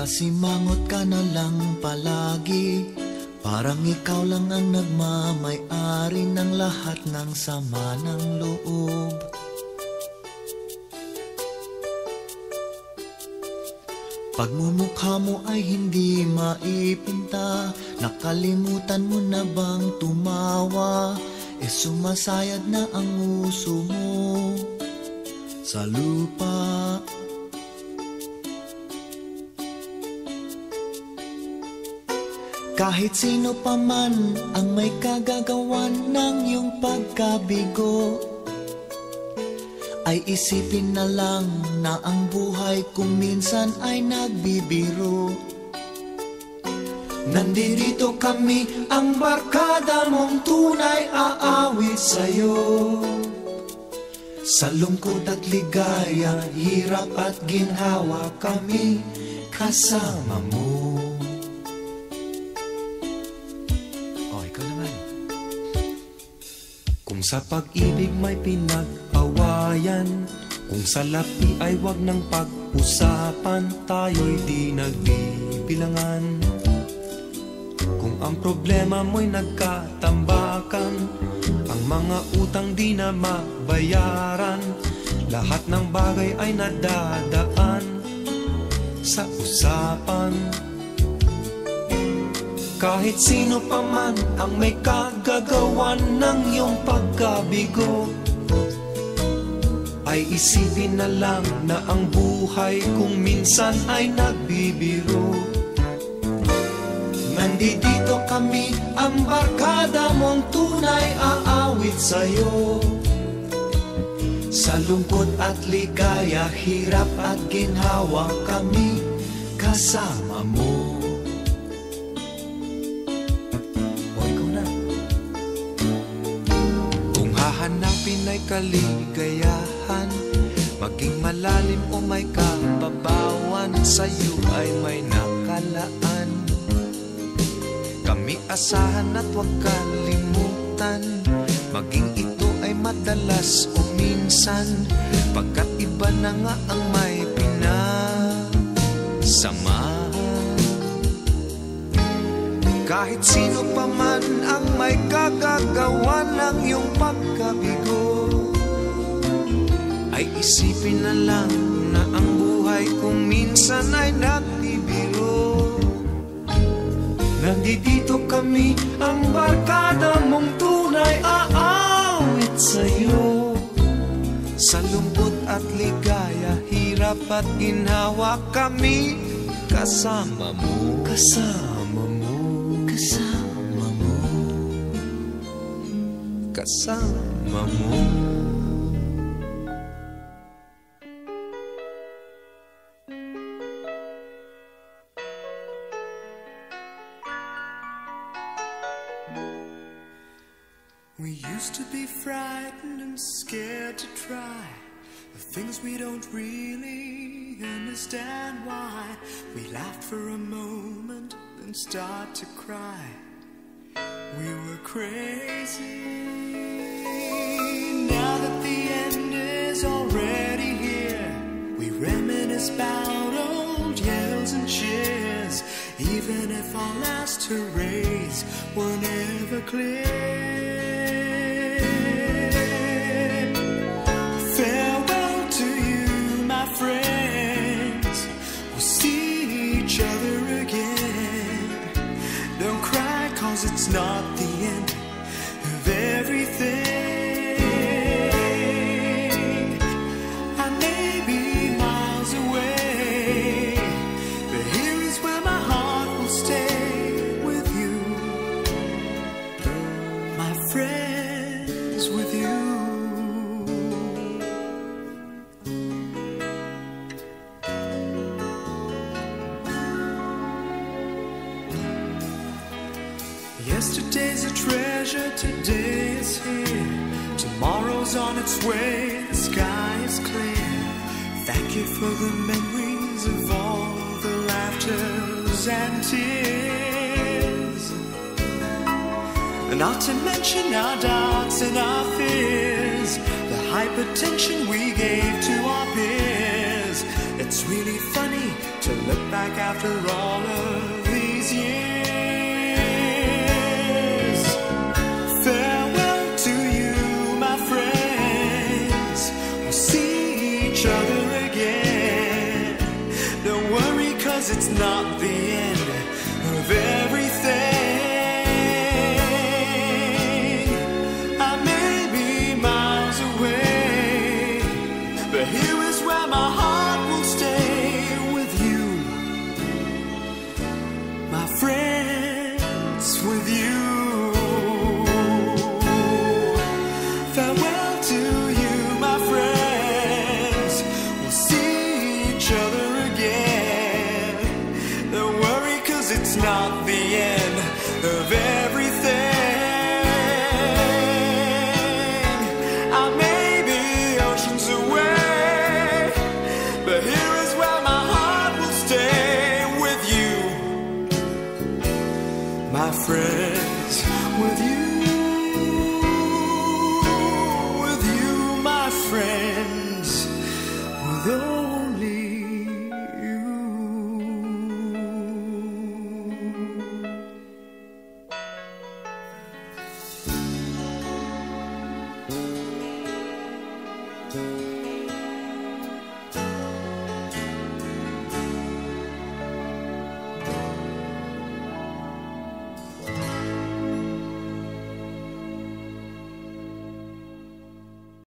Nakasimangot ka na lang palagi, parang ikaw lang ang nagmamay-ari ng lahat ng sama ng loob. Pagmumukha mo ay hindi maipinta, nakalimutan mo na bang tumawa? Sumasayad na ang uso mo sa lupa. Kahit sino pa man ang may kagagawan ng iyong pagkabigo, ay isipin na lang na ang buhay kung minsan ay nagbibiro. Nandito kami, ang barkada mong tunay aawit sa'yo. Sa lungkot at ligaya, hirap at ginhawa, kami kasama mo. O, ikaw naman. Kung sa pag-ibig may pinag-awayan, kung sa lapi ay wag nang pag-usapan, tayo'y di nagbibilangan. Kung ang problema mo'y nagkatambakan, ang mga utang di na mabayaran, lahat ng bagay ay nadadaan sa usapan. Kahit sino pa man ang may kagagawan ng iyong pagkabigo, ay isipin na lang na ang buhay kung minsan ay nagbibiro. Nandito kami, ang barkada mong tunay aawit sa'yo. Sa lungkot at ligaya, hirap at ginhawa, kami kasama mo. O, ikaw na. Kung hahanapin ay kaligayahan, maging malalim o may kababawan, sa'yo ay may nakalaan. Kami asahan at huwag kalimutan, maging ito ay madalas o minsan, pagkat iba na nga ang may pinasamahan. Kahit sino pa man ang may kagagawa ng iyong pagkabigo, ay isipin na lang na ang buhay kung minsan ay nagbibiro. Nandito kami, ang barkada mong tunay aawit sa'yo. Sa lungkot at ligaya, hirap at ginhawa, kami kasama mo. Kasama mo. Kasama mo. Kasama mo. We used to be frightened and scared to try the things we don't really understand why. We laughed for a moment, then start to cry. We were crazy. Now that the end is already here, we reminisce about old yells and cheers, even if our last hurrays were never clear. Friends, we'll see each other again. Don't cry, 'cause it's not the end of everything. I may be miles away, but here is where my heart will stay with you, my friends, with you. Yesterday's a treasure, today is here. Tomorrow's on its way, the sky is clear. Thank you for the memories of all the laughters and tears. Not to mention our doubts and our fears, the hypertension we gave to our peers. It's really funny to look back after all of these years. Farewell to you, my friends. We'll see each other again. Don't worry, 'cause it's not the end of everything. I may be miles away, but here is where my heart will stay, with you, my friends, with you. Farewell to you, my friends. We'll see each other again. Don't worry, 'cause it's not the end of everything. I may be oceans away, but here is where my heart will stay, with you, my friends, with you, my friends, with only you.